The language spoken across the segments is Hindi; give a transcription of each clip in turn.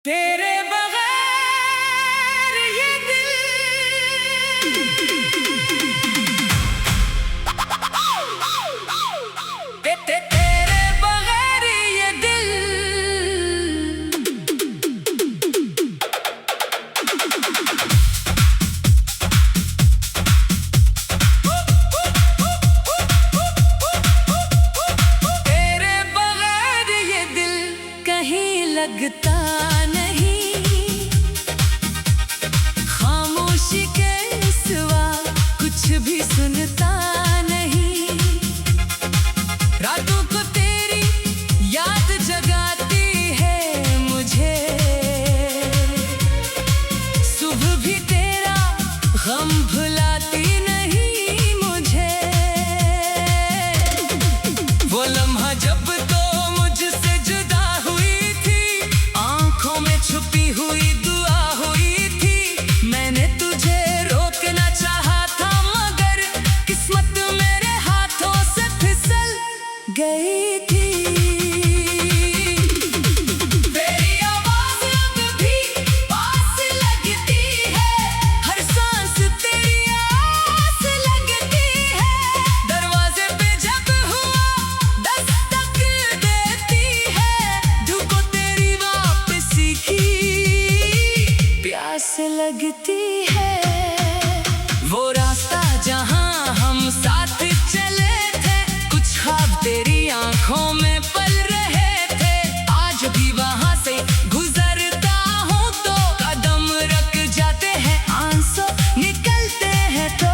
तेरे बगैर ये दिल तेरे बगैर ये दिल तेरे बगैर ये दिल कहीं लगता नहीं, खामोशी के सिवा कुछ भी सुनता नहीं। रातों को तेरी याद जगाती है मुझे, सुबह भी तेरा गम भुलाती नहीं मुझे। वो लम्हा जब तो मुझसे जुदा हुई थी, आंखों में छुपी हुई दुआ हुई थी। मैंने तुझे रोकना चाहा था मगर किस्मत मेरे हाथों से फिसल गई थी। तेरी आवाज़ अब भी पास लगती है, हर सांस तेरी आस लगती है। दरवाजे पे जब हुआ दस्तक देती है, धूप तेरी वापसी की प्यास लगती है। वो रास्ता जहां हम साथ चले थे, कुछ ख्वाब तेरी आंखों में पल रहे थे। आज भी वहां से गुजरता हूं तो कदम रख जाते हैं, आंसू निकलते हैं तो।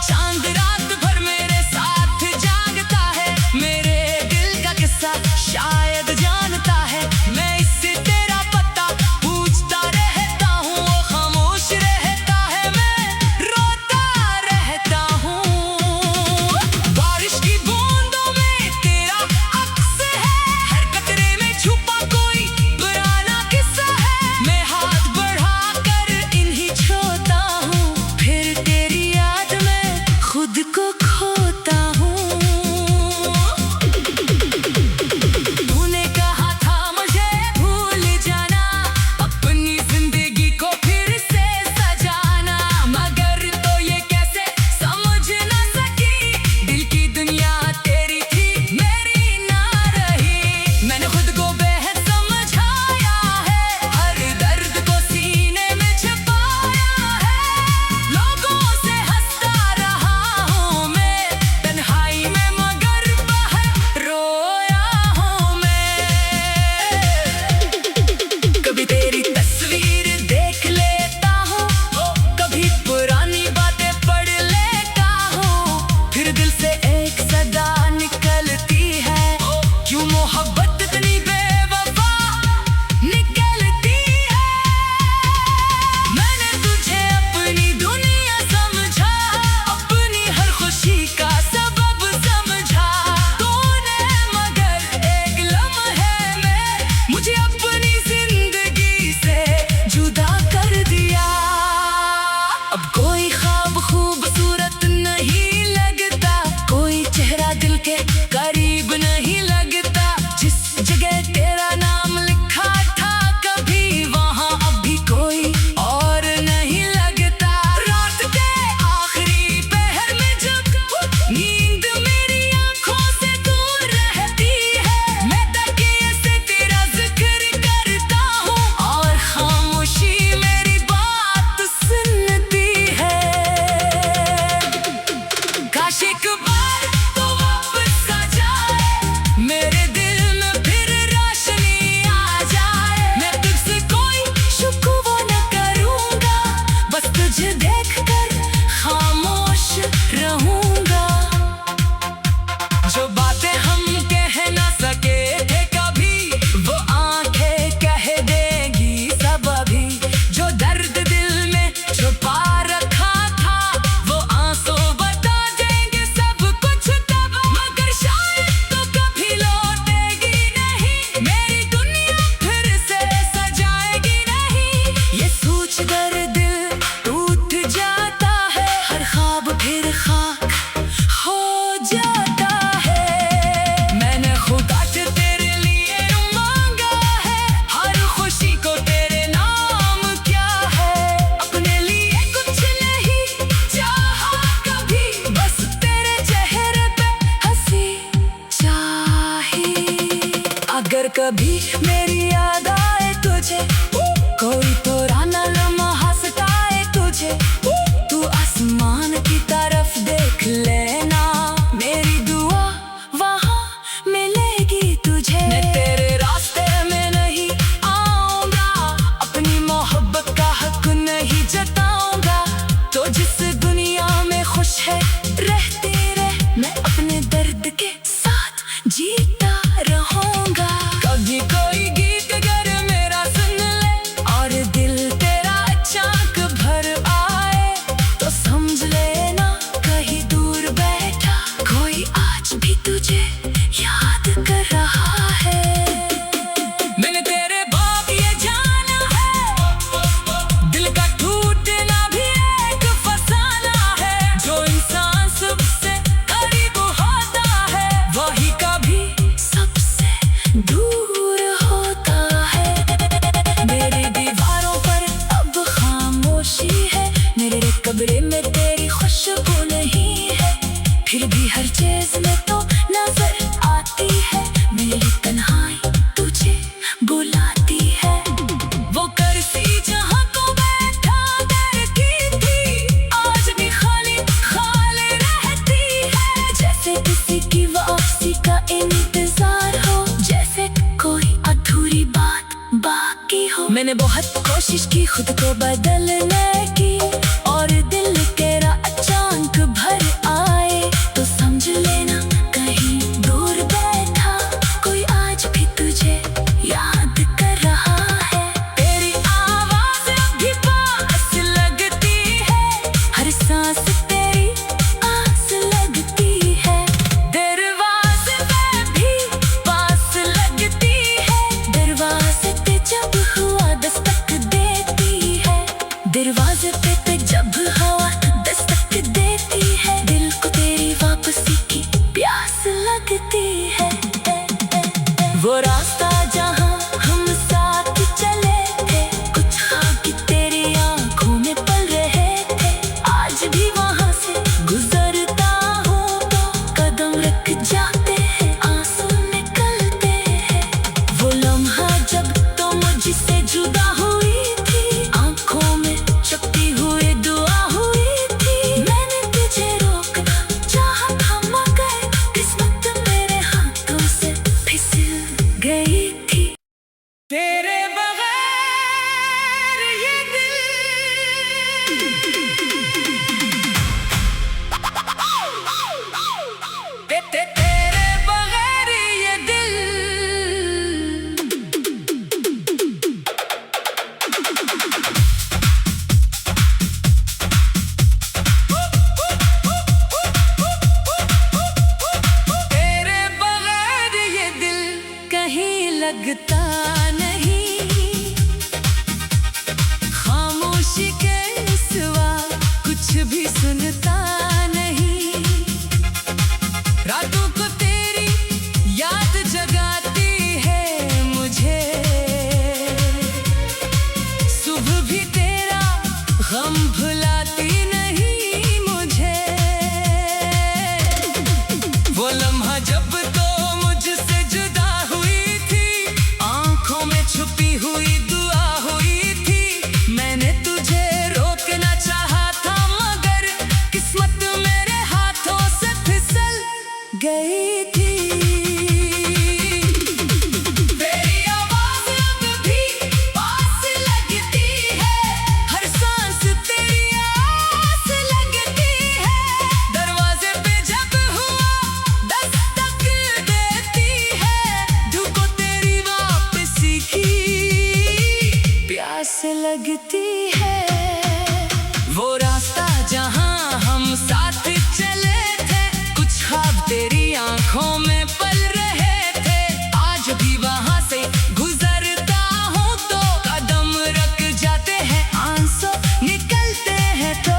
चांद रात भर मेरे साथ जागता है, मेरे दिल का किस्सा शायद जानता है। मैं इससे तेरा पता पूछता रहता हूँ, वो कभी मेरी याद आए तुझे, कोई पुराना लम्हा सताए तुझे, तू आसमान की तरफ देख लेना, मेरी दुआ वहाँ मिलेगी तुझे। मैं तेरे रास्ते में नहीं आऊंगा, अपनी मोहब्बत का हक नहीं जताऊंगा, तो जिस दुनिया में खुश है रहती रहे, मैं अपने दर्द के साथ जीता रहूंगा। कभी कोई गीत अगर मेरा सुन ले और दिल तेरा अचानक भर आए, तो समझ लेना कहीं दूर बैठा कोई आज भी तुझे याद कर रहा है। मैंने तेरे बाप ये जाना है, दिल का टूटना भी एक फसाना है, जो इंसान सबसे करीब होता है वही कभी सबसे दूर होता है। मेरी दीवारों पर अब खामोशी है, मेरे कब्र में तेरी खुशबू नहीं है, फिर भी हर चीज में तो नजर आती है, मेरी तन्हाई तुझे बुलाती है। वो कुर्सी जहाँ को बैठा कर की थी, आज भी खाली खाली रहती है, जैसे किसी की वापसी का इंतजार हो, जैसे कोई अधूरी बात बाकी हो। मैंने बहुत कोशिश की खुद को बदलने की, और दिल तेरा अचानक भर आए, तो समझ लेना कहीं दूर बैठा कोई आज भी तुझे याद कर रहा है। तेरी आवाज अभी पास लगती है, हर सांस तेरी आस लगती है, दरवाजे पे भी पास लगती है, दरवाजे पे जब हुआ दस्तक देती है, दरवाजे पे जब हवा दस्तक देती है, दिल को तेरी वापसी की प्यास लगती है। वो रास्ता जहाँ हम साथ चले थे, कुछ ख्वाब की तेरी आंखों में पल रहे थे, आज भी वहाँ से गुजरता हूँ तो कदम रख जाते हैं, आंसू निकलते हैं। वो लम्हा जब तो मुझसे जुदा हुई थी, आंखों में चपटी हुई दुआ हुई थी, मैंने तुझे रोकना चाहा था मगर किस्मत मेरे हाथों से फिसल गई थी। तेरे बगैर ये तेरे बगैर ये दिल तेरे बगैर ये दिल कहीं लगता नहीं, खामोशी के सिवा कुछ भी सुनता नहीं, रातों को तेरी याद जगाती है मुझे, सुबह भी तेरा गम भुलाती नहीं मुझे। वो लम्हा जब तो मुझसे जुदा हुई थी, आंखों में छुपी हुई दुआ हुई थी, मैंने तुझे रोकना चाहा था मगर किस्मत मेरे हाथों से फिसल गई थी। तेरी आवाज अब भी पास लगती है, हर सांस तेरी आस लगती है, दरवाजे पे जब हुआ दस्तक देती है, दिल को तेरी वापसी की प्यास लगती है। वो रास्ता जहाँ हम साथ चले थे, कुछ ख्वाब तेरी आंखों में पल रहे थे, आज भी वहाँ से गुजरता हूँ तो कदम रख जाते हैं, आंसू निकलते हैं, तो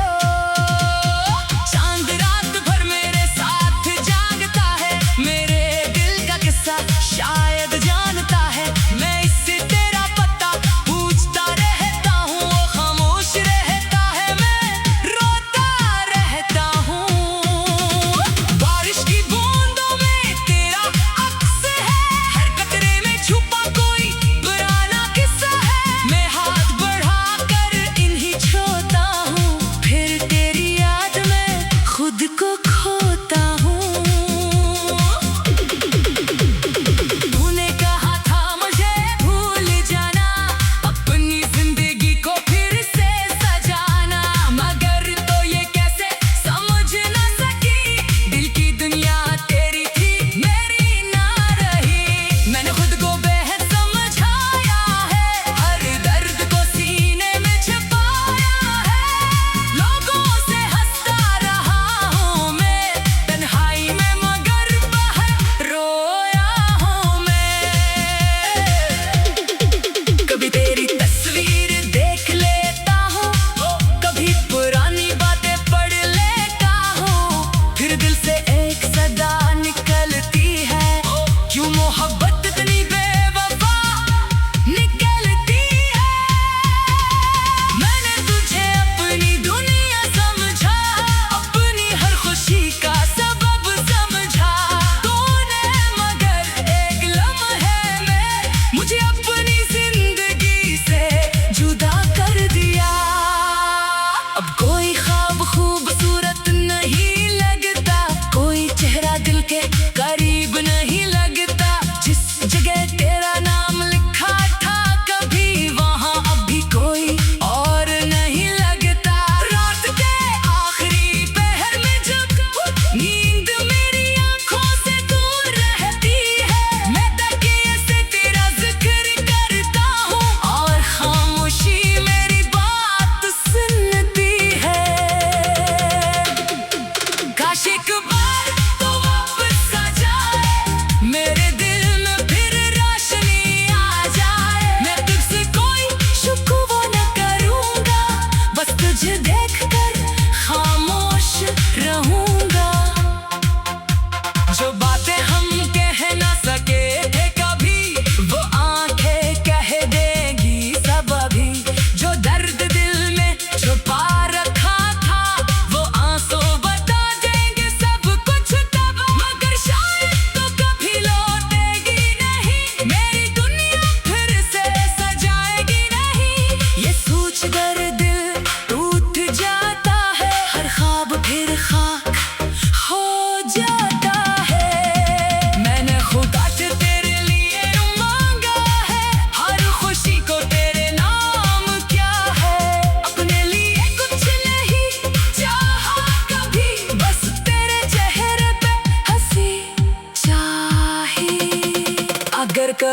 चांद रात भर मेरे साथ जागता है, मेरे दिल का किस्सा शायद जानता है, मैं इससे तेरा पता पूछता रहता हूँ, वो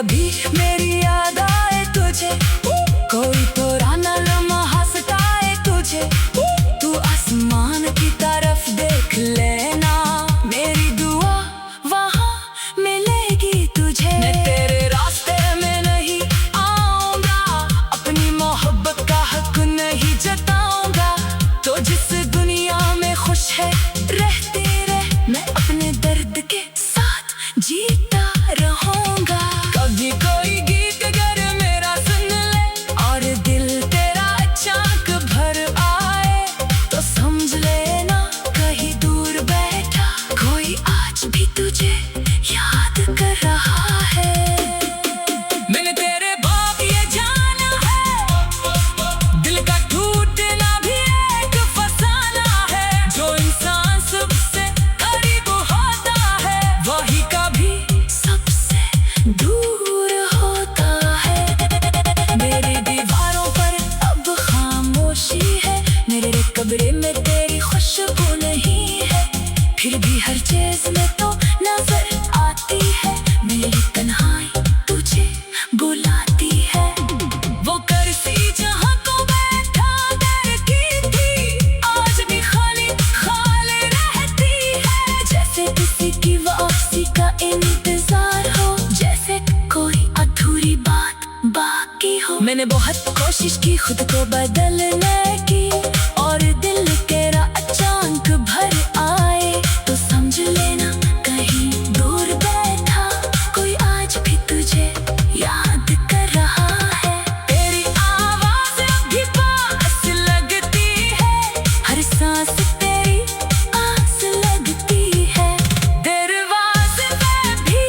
कभी मेरी याद आए तुझे, कोई पुराना लम्हा सताए तुझे, तू आसमान की तरफ देख लेना, मेरी दुआ वहाँ मिलेगी तुझे। मैं तेरे रास्ते में नहीं आऊंगा, अपनी मोहब्बत का हक नहीं जताऊंगा, तो जिस दुनिया में खुश है रहती रह, मैं अपने दर्द के साथ जीता रहूंगा। कभी कोई गीत अगर मेरा सुन ले और दिल तेरा अचानक भर आए, तो समझ लेना कहीं दूर बैठा कोई आज भी तुझे याद कर रहा है। मैंने तेरे बाप ये जाना है, दिल का टूटना भी एक फसाना है, जो इंसान सबसे करीब होता है वही कभी सबसे दूर होता है। मेरी दीवारों पर अब खामोशी है, मेरे कमरे में तेरी खुशबू नहीं है, फिर भी हर चीज में तो नजर आती है, मेरी तन्हाई तुझे बुलाती है। वो कुर्सी जहाँ को बैठा कर की थी, आज भी खाली खाली रहती है, जैसे किसी की वापसी का इंतजार हो, जैसे कोई अधूरी बात बाकी हो। मैंने बहुत कोशिश की खुद को बदलने की, और दिल तेरा अचानक भर आए, तो समझ लेना कहीं दूर बैठा कोई आज भी तुझे याद कर रहा है। तेरी आवाज अभी पास लगती है, हर सांस तेरी आस लगती है, दरवाजे पे भी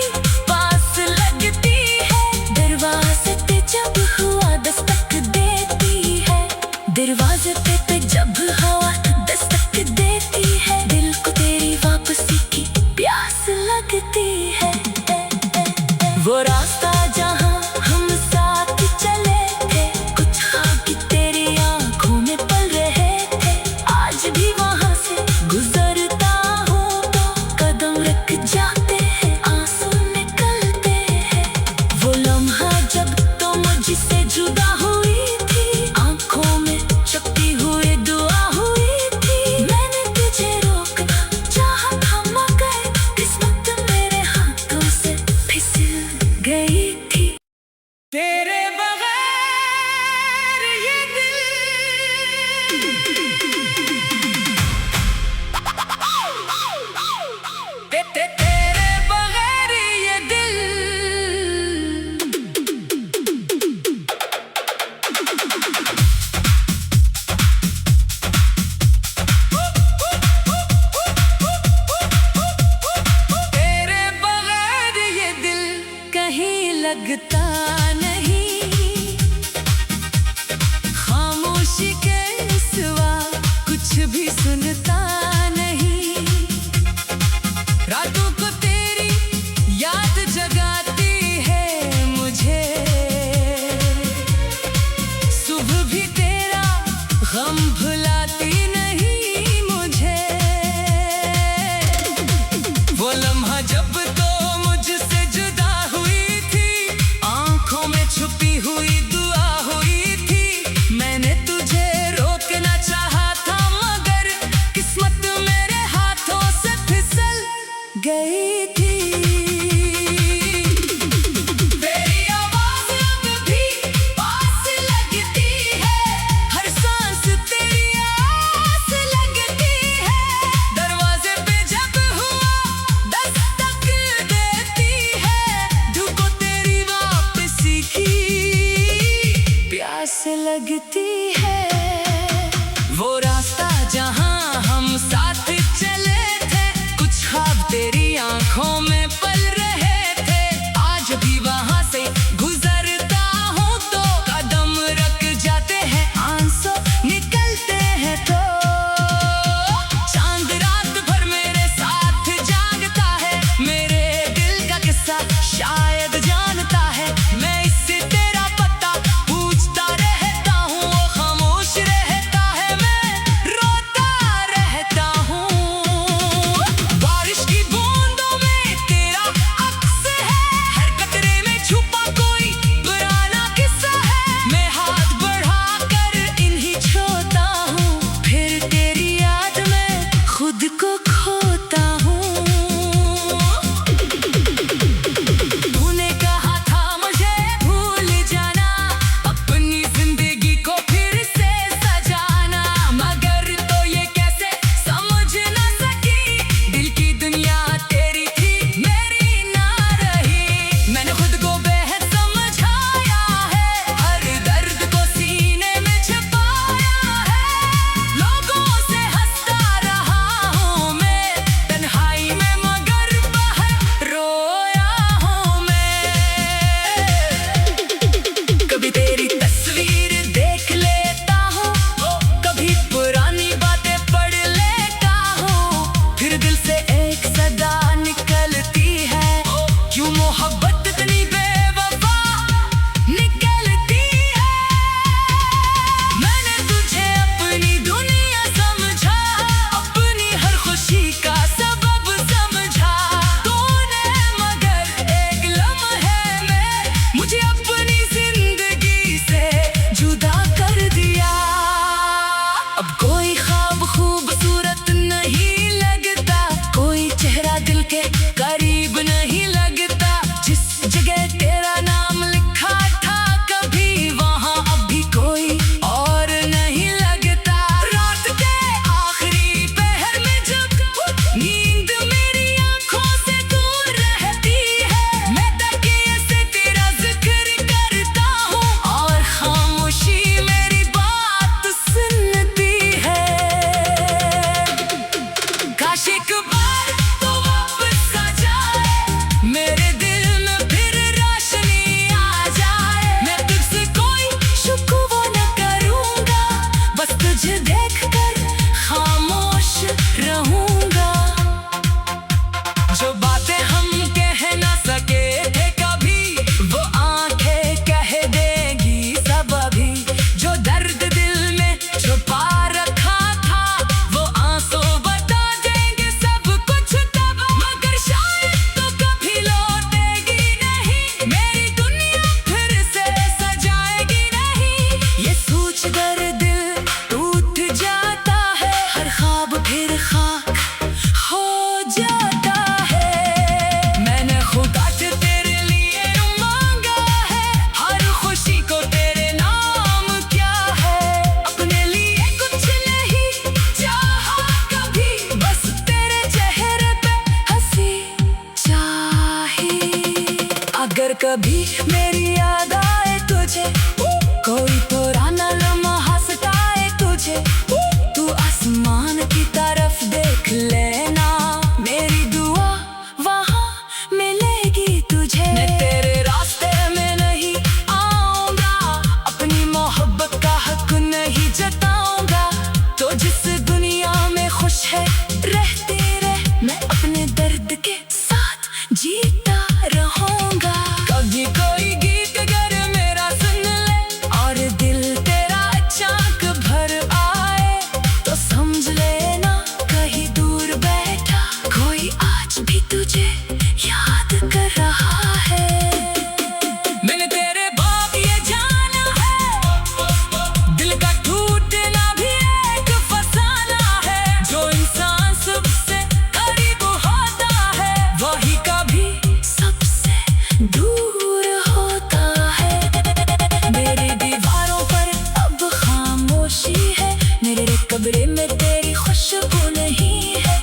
पास लगती है, दरवाजे पे जब हुआ दस्तक देती है, दरवाजे पे जब हवा दस्तक देती है, दिल को तेरी वापसी की प्यास लगती है। वो रास्ता जहाँ हम साथ चले थे, कुछ ख्वाब की तेरी आंखों में पल रहे थे, आज भी वहाँ से गुजरता हूँ तो कदम रख जाते हैं, आंसू निकलते हैं। वो लम्हा जब तो मुझसे जुदा हुई थी, आंखों में चपटी हुई दुआ हुई थी, मैंने तुझे रोकना चाहा था मगर किस्मत मेरे हाथों से फिसल गई थी। तेरे बगैर ये तेरे बगैर ये दिल तेरे बगैर ये दिल कहीं लगता नहीं, खामोशी के सिवा कुछ भी सुनता नहीं, रातों को तेरी याद जगाती है मुझे, सुबह भी तेरा गम भुलाती नहीं मुझे। वो लम्हा जब तो मुझसे जुदा हुई थी, आंखों में छुपी हुई दुआ हुई थी, मैंने तुझे रोकना चाहा था मगर किस्मत मेरे हाथों से फिसल गई थी। तेरी आवाज अब भी पास लगती है, हर सांस तेरी आस लगती है, दरवाजे पे जब हुआ दस्तक देती है, धुको तेरी वापसी की प्यास लगती है। वो रास्ता जहाँ हम साथ चले थे, कुछ ख्वाब तेरी आंखों में पल रहे थे, आज भी वहाँ से गुजरता हूँ तो कदम रख जाते हैं, आंसू निकलते हैं, तो चांद रात भर मेरे साथ जागता है, मेरे दिल का किस्सा शायद जानता है, मैं इससे तेरा पता पूछता रहता हूँ, वो खामोश रहता है, मैं रोता रहता हूँ। बारिश की बूंदों में तेरा कभी मेरी याद आए तुझे, कोई पुराना लम्हा सताए तुझे, तू आसमान की तरफ देख लेना, मेरी दुआ वहाँ मिलेगी तुझे। मैं तेरे रास्ते में नहीं आऊंगा, अपनी मोहब्बत का हक नहीं जताऊंगा, तो जिस दुनिया में खुश है रहती रह, मैं अपने दर्द के साथ जीता रहूंगा। कभी कोई गीत अगर मेरा सुन ले और दिल तेरा अचानक भर आए, तो समझ लेना कहीं दूर बैठा कोई आज भी तुझे याद कर रहा है। मैंने तेरे बाप ये जाना है, दिल का टूटना भी एक फसाना है, जो इंसान सबसे करीब होता है वही कभी सबसे दूर होता है। मेरी दीवारों पर अब खामोशी है, मेरे कब्र में तेरी खुशबू नहीं है,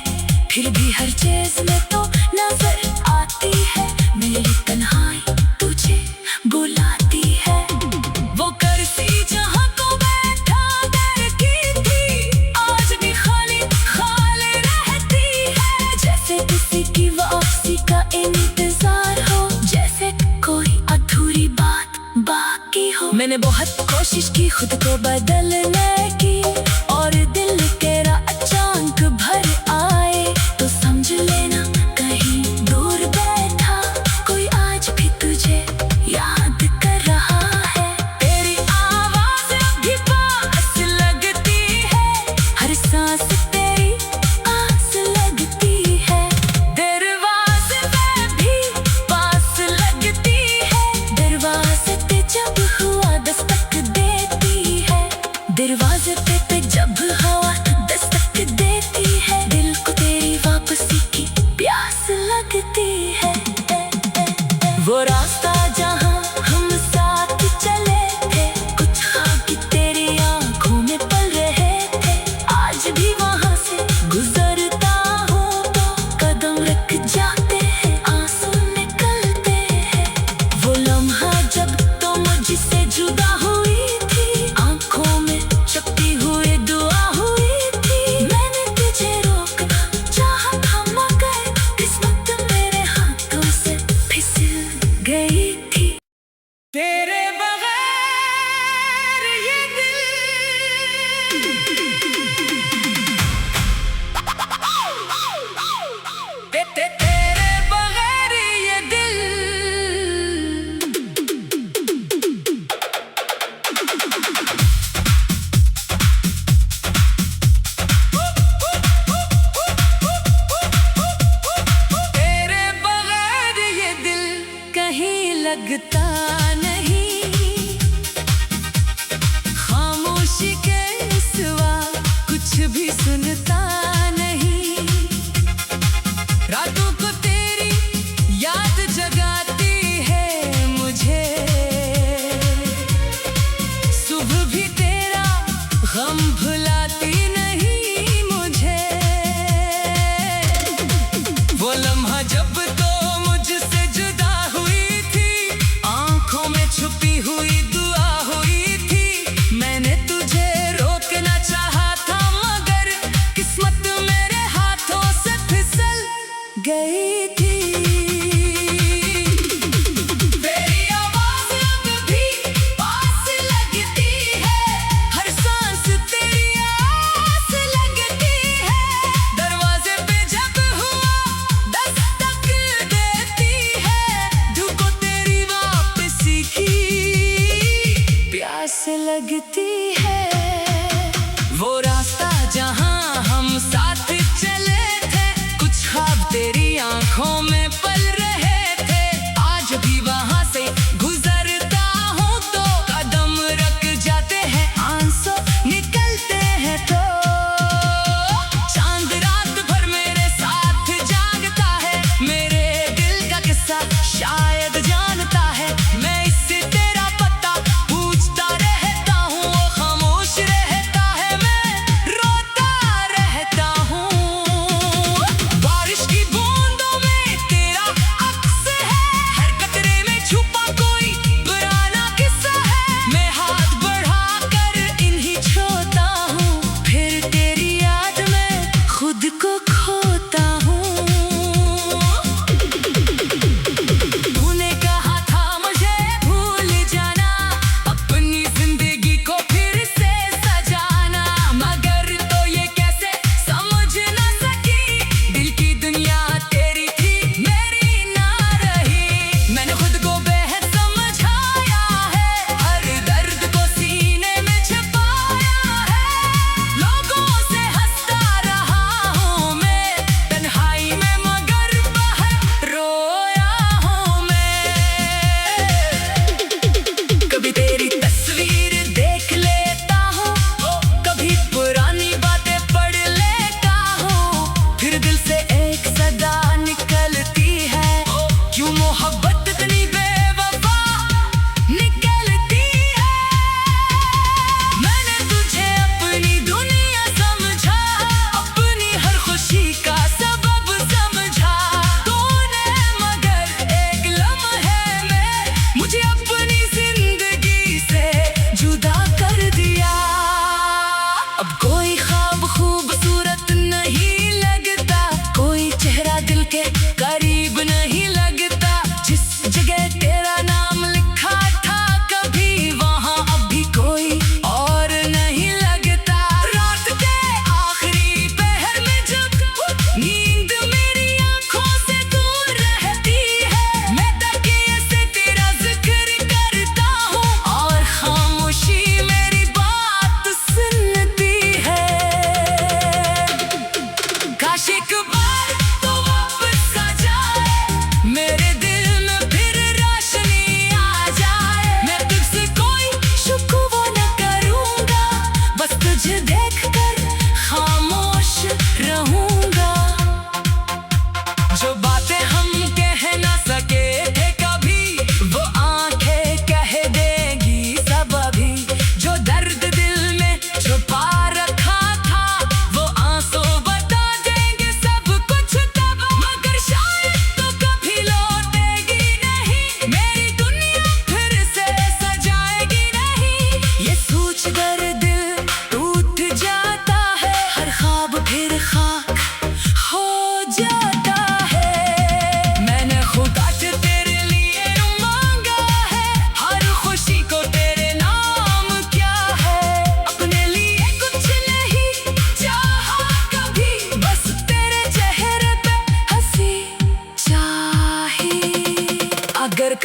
फिर भी हर चीज में तो नजर आती है, मेरी तन्हाई तुझे बुलाती है। वो करसी जहाँ को बैठा कर की थी, आज भी खाली खाली रहती है, जैसे किसी की वापसी का इंतजार हो, जैसे कोई अधूरी बात बाकी हो। मैंने बहुत कोशिश की खुद को बदलने की, और दिल तेरा अचानक भर आए, तो समझ लेना कहीं दूर बैठा कोई आज भी तुझे याद कर रहा है। तेरी आवाज अभी पास लगती है, हर सांस तेरी आस लगती है, दरवाजे पे भी पास लगती है, दरवाजे पे जब हुआ दस्तक देती है, दरवाजे पे जब हवा दस्तक देती है, दिल को तेरी वापसी की प्यास लगती है। वो रास्ता जहाँ हम साथ चले थे, कुछ ख्वाब तेरी आंखों में पल रहे थे, आज भी वहाँ से गुजरता हूँ तो कदम रख जाते हैं, आंसू निकलते हैं। वो लम्हा जब तो मुझसे जुदा हुई थी, आंखों में चपटी हुई दुआ हुई थी, मैंने तुझे रोकना चाहा था मगर किस्मत मेरे हाथों से फिसल गई थी। तेरे बगैर ये तेरे बगैर ये दिल तेरे बगैर ये दिल कहीं लगता नहीं, खामोशी के सिवा कुछ भी सुनता नहीं, रातों को तेरी याद जगाती है मुझे, सुबह भी तेरा गम भुलाती नहीं मुझे। वो लम्हा जब तो मुझसे जुदा हुई थी, आंखों में छुपी हुई दुआ हुई थी, मैंने तुझे रोकना चाहा था मगर किस्मत मेरे हाथों से फिसल गई थी। तेरी आवाज अब भी पास लगती है, हर सांस तेरी आस लगती है, दरवाजे पे जब हुआ दस्तक देती है, धूप तेरी वापसी की प्यास लगती है। वो रास्ता जहाँ हम साथ चले थे, कुछ ख्वाब तेरी आंखों में पल रहे थे, आज भी वहाँ से गुजरता हूँ तो कदम रख जाते हैं, आंसू निकलते हैं, तो चांद रात भर मेरे साथ जागता है, मेरे दिल का किस्सा शायद जानता है, मैं इससे तेरा पता पूछता रहता हूँ, वो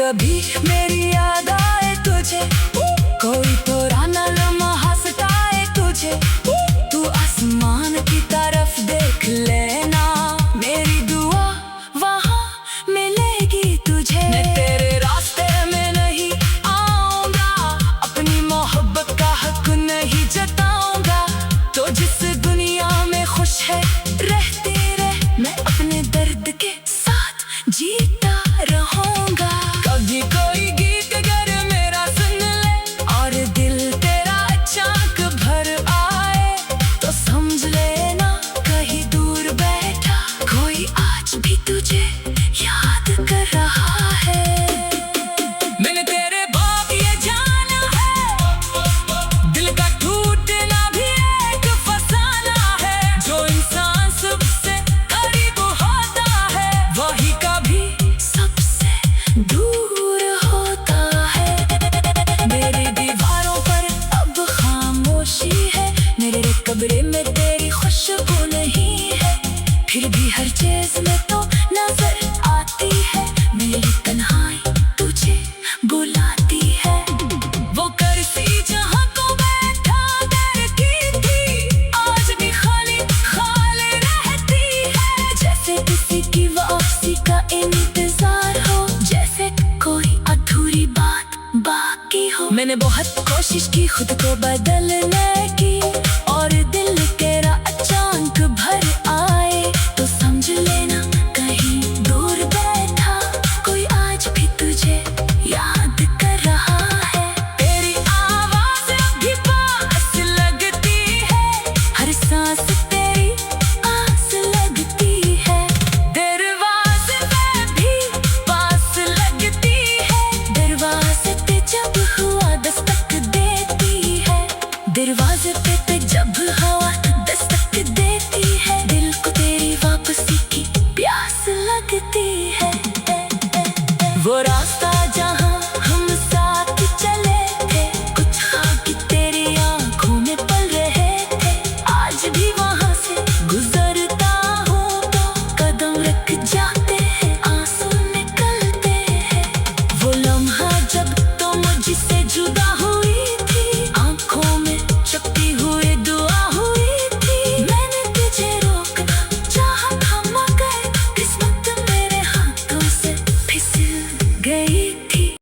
कभी मेरी याद आए तुझे, कोई पुराना लम्हा सताए तुझे, तू आसमान की तरफ देख लेना, मेरी दुआ वहाँ मिलेगी तुझे। मैं तेरे रास्ते में नहीं आऊंगा, अपनी मोहब्बत का हक नहीं जताऊंगा, तो जिस दुनिया में खुश है रहती रहे, मैं अपने दर्द के साथ जीता रहूंगा। कभी कोई गीत अगर मेरा सुन ले और दिल तेरा अचानक भर आए, तो समझ लेना कहीं दूर बैठा कोई आज भी तुझे याद कर रहा है। मैंने तेरे बाप ये जाना है, दिल का टूटना भी एक फसाना है, जो इंसान सबसे करीब होता है वही कभी सबसे दूर होता है। मेरी दीवारों पर अब खामोशी है, मेरे कमरे में तेरी खुशबू नहीं है, फिर भी हर चीज में तो नजर आती है, मेरी तन्हाई तुझे बुलाती है। वो कुर्सी जहाँ को बैठा करती थी, आज भी खाली खाली रहती है, जैसे किसी की वापसी का इंतजार हो, जैसे कोई अधूरी बात बाकी हो। मैंने बहुत कोशिश की खुद को बदलने की, और दिल के